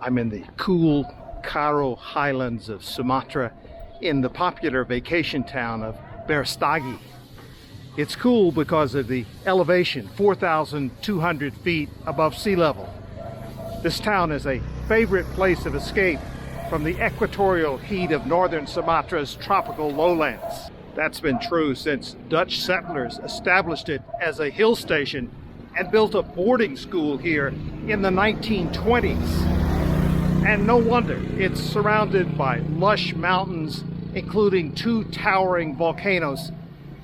I'm in the cool Karo Highlands of Sumatra in the popular vacation town of Berastagi. It's cool because of the elevation, 4,200 feet above sea level. This town is a favorite place of escape from the equatorial heat of northern Sumatra's tropical lowlands. That's been true since Dutch settlers established it as a hill station and built a boarding school here in the 1920s. And no wonder, it's surrounded by lush mountains, including 2 towering volcanoes,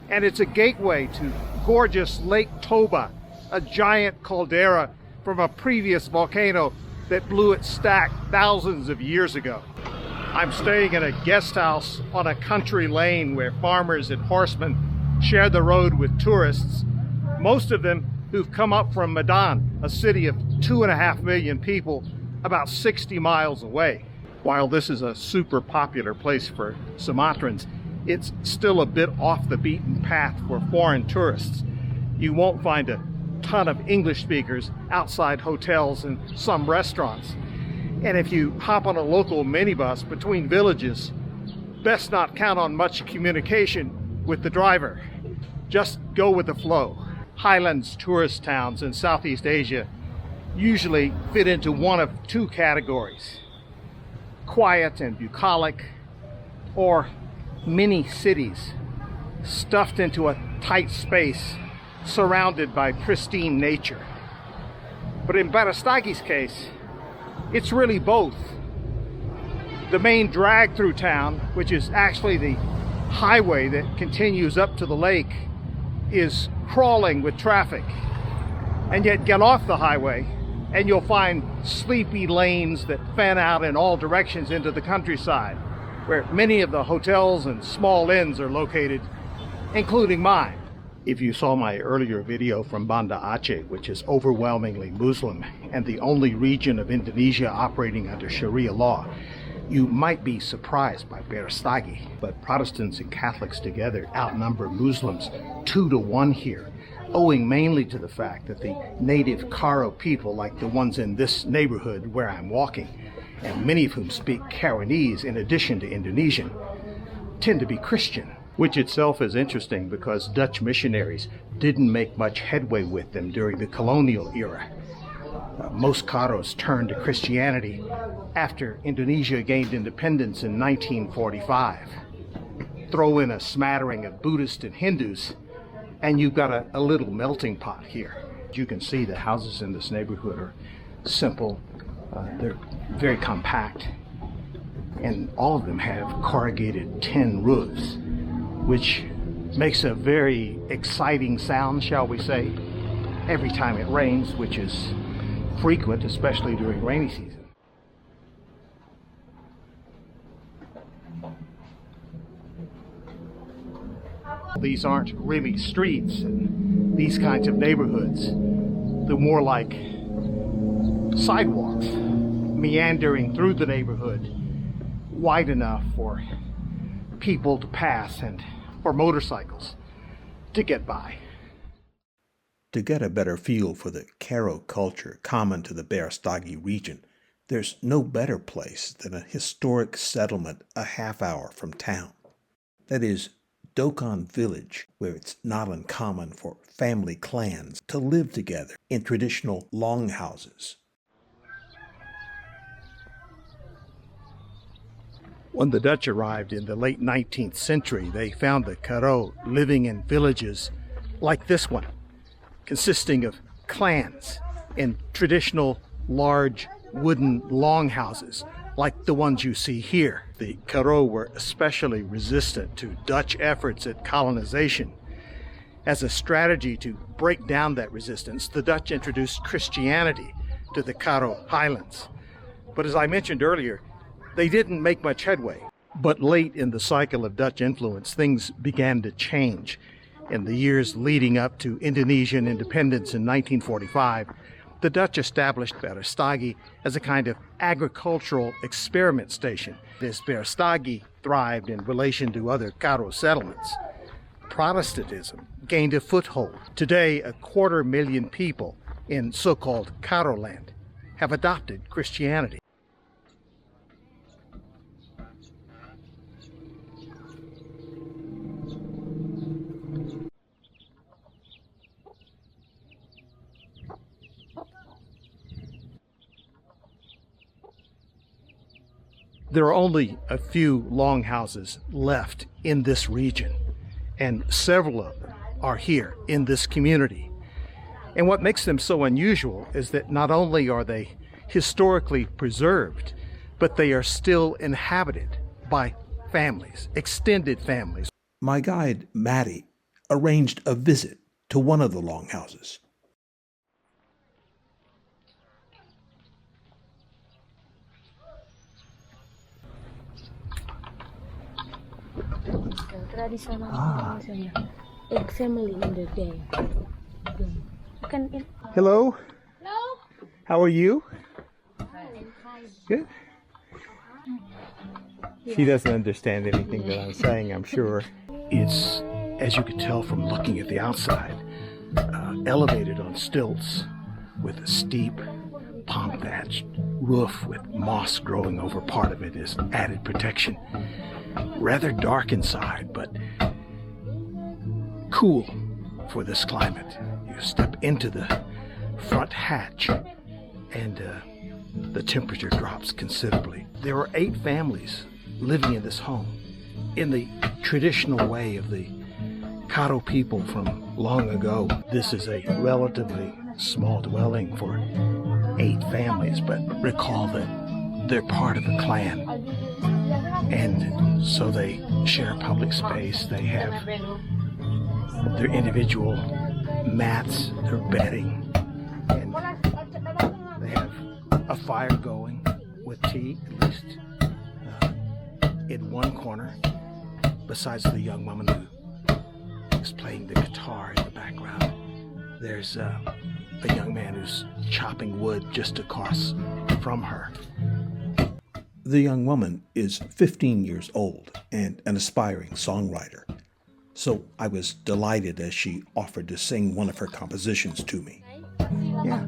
and it's a gateway to gorgeous Lake Toba, a giant caldera from a previous volcano that blew its stack thousands of years ago. I'm staying in a guest house on a country lane where farmers and horsemen share the road with tourists, most of them who've come up from Medan, a city of 2.5 million people, about 60 miles away. While this is a super popular place for Sumatrans, it's still a bit off the beaten path for foreign tourists. You won't find a ton of English speakers outside hotels and some restaurants. And if you hop on a local minibus between villages, best not count on much communication with the driver. Just go with the flow. Highlands tourist towns in Southeast Asia usually fit into one of 2 categories: quiet and bucolic, or mini cities stuffed into a tight space surrounded by pristine nature. But in Berastagi's case, it's really both. The main drag through town, which is actually the highway that continues up to the lake, is crawling with traffic. And yet get off the highway and you'll find sleepy lanes that fan out in all directions into the countryside, where many of the hotels and small inns are located, including mine. If you saw my earlier video from Banda Aceh, which is overwhelmingly Muslim and the only region of Indonesia operating under Sharia law, you might be surprised by Berastagi. But Protestants and Catholics together outnumber Muslims 2 to 1 here, owing mainly to the fact that the native Karo people, like the ones in this neighborhood where I'm walking, and many of whom speak Karoese in addition to Indonesian, tend to be Christian, which itself is interesting because Dutch missionaries didn't make much headway with them during the colonial era. Most Karos turned to Christianity after Indonesia gained independence in 1945. Throw in a smattering of Buddhists and Hindus, and you've got a little melting pot here. You can see the houses in this neighborhood are simple, they're very compact, and all of them have corrugated tin roofs, which makes a very exciting sound, shall we say, every time it rains, which is frequent, especially during rainy season. These aren't really streets in these kinds of neighborhoods. They're more like sidewalks meandering through the neighborhood, wide enough for people to pass and for motorcycles to get by. To get a better feel for the Karo culture common to the Berastagi region, there's no better place than a historic settlement a half-hour from town. That is Dokan village, where it's not uncommon for family clans to live together in traditional longhouses. When the Dutch arrived in the late 19th century, they found the Karo living in villages like this one, consisting of clans in traditional large wooden longhouses like the ones you see here. The Karo were especially resistant to Dutch efforts at colonization. As a strategy to break down that resistance, the Dutch introduced Christianity to the Karo Highlands. But as I mentioned earlier, they didn't make much headway. But late in the cycle of Dutch influence, things began to change. In the years leading up to Indonesian independence in 1945, the Dutch established Berastagi as a kind of agricultural experiment station. This Berastagi thrived in relation to other Karo settlements. Protestantism gained a foothold. Today, 250,000 people in so-called Karo land have adopted Christianity. There are only a few longhouses left in this region, and several of them are here in this community. And what makes them so unusual is that not only are they historically preserved, but they are still inhabited by families, extended families. My guide, Maddie, arranged a visit to one of the longhouses. Traditional egg family in the day. Hello. Hello. How are you? Good. She doesn't understand anything that I'm saying, I'm sure. It's, as you can tell from looking at the outside, elevated on stilts with a steep palm thatched roof with moss growing over part of it as added protection. Rather dark inside, but cool for this climate. You step into the front hatch and the temperature drops considerably. There are 8 families living in this home in the traditional way of the Karo people from long ago. This is a relatively small dwelling for 8 families, but recall that they're part of a clan. And so they share public space. They have their individual mats, their bedding, and they have a fire going with tea, at least in one corner, besides the young woman who is playing the guitar in the background. There's a young man who's chopping wood just across from her. The young woman is 15 years old and an aspiring songwriter, so I was delighted as she offered to sing one of her compositions to me. Yeah.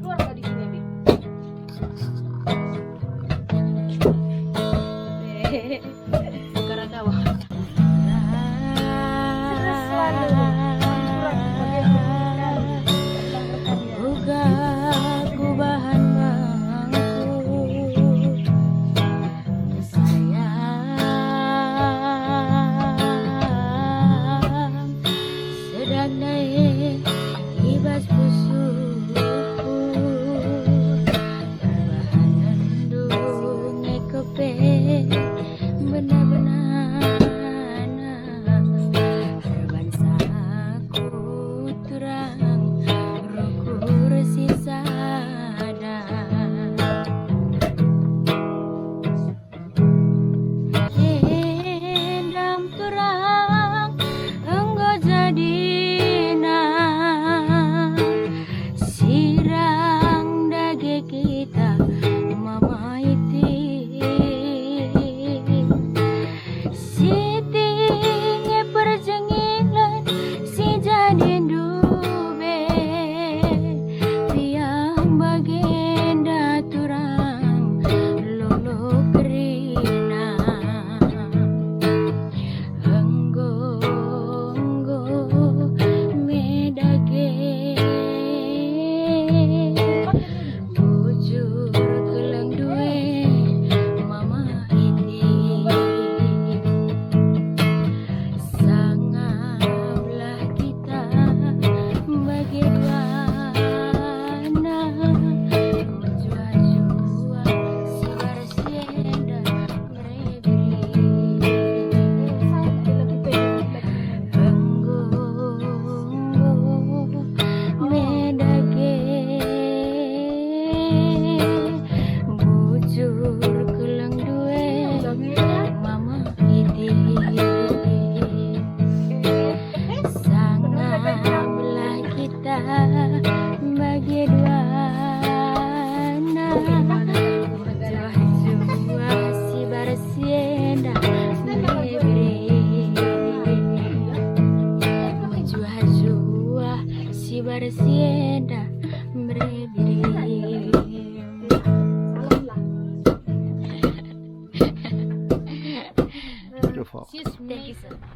Beautiful.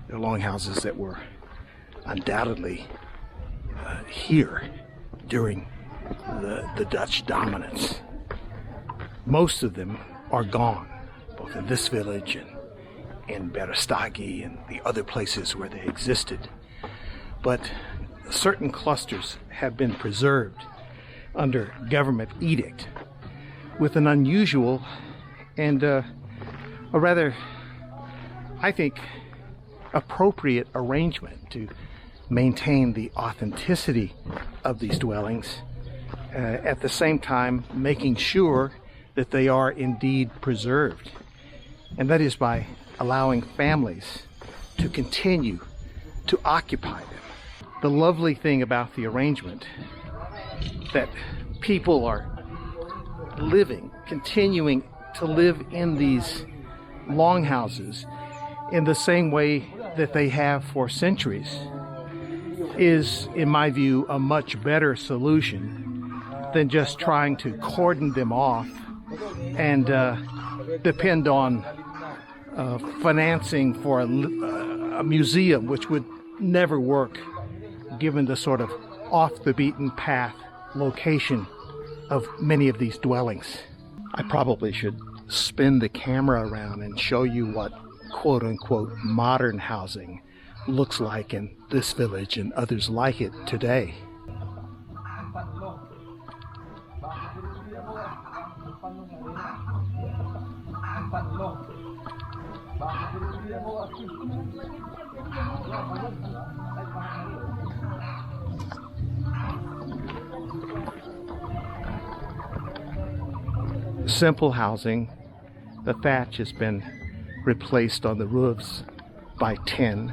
They're longhouses that were undoubtedly here during the Dutch dominance. Most of them are gone, both in this village and in Berastagi and the other places where they existed. But certain clusters have been preserved under government edict with an unusual and a rather, I think, appropriate arrangement to maintain the authenticity of these dwellings, at the same time making sure that they are indeed preserved. And that is by allowing families to continue to occupy them. The lovely thing about the arrangement that people are continuing to live in these longhouses in the same way that they have for centuries is, in my view, a much better solution than just trying to cordon them off and depend on financing for a museum, which would never work given the sort of off the beaten path location of many of these dwellings. I probably should spin the camera around and show you what quote-unquote modern housing looks like in this village and others like it today. Simple housing. The thatch has been replaced on the roofs by tin.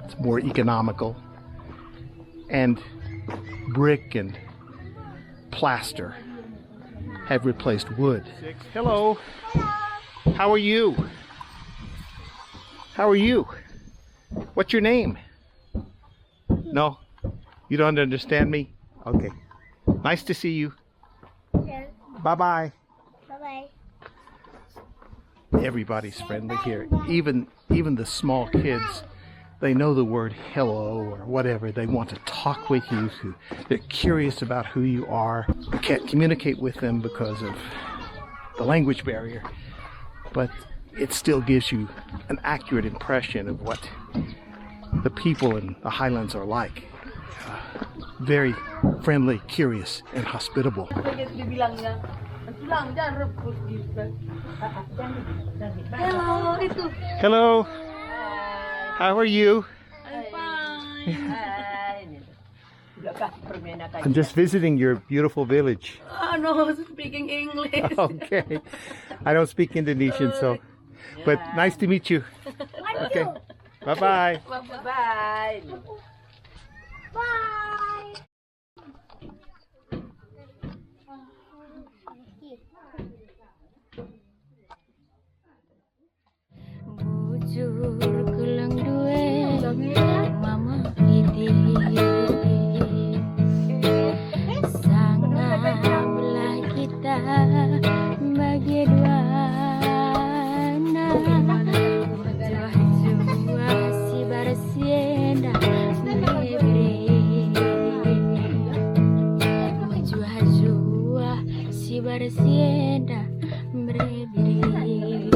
It's more economical. And brick and plaster have replaced wood. Hello. How are you? How are you? What's your name? No? You don't understand me? Okay. Nice to see you. Yes. Bye-bye. Bye-bye. Everybody's friendly here. Even the small kids, they know the word hello or whatever. They want to talk with you. They're curious about who you are. You can't communicate with them because of the language barrier, but it still gives you an accurate impression of what the people in the highlands are like. Very friendly, curious, and hospitable. Hello, itu. Hello. How are you? I'm just visiting your beautiful village. Oh no, speaking English. Okay. I don't speak Indonesian, so. But nice to meet you. Okay. Bye-bye. Bye-bye. Bye. Bujur kelang duwe mama piti sangat belah kita bagi dua jua si barsienda jua si barsienda berbiri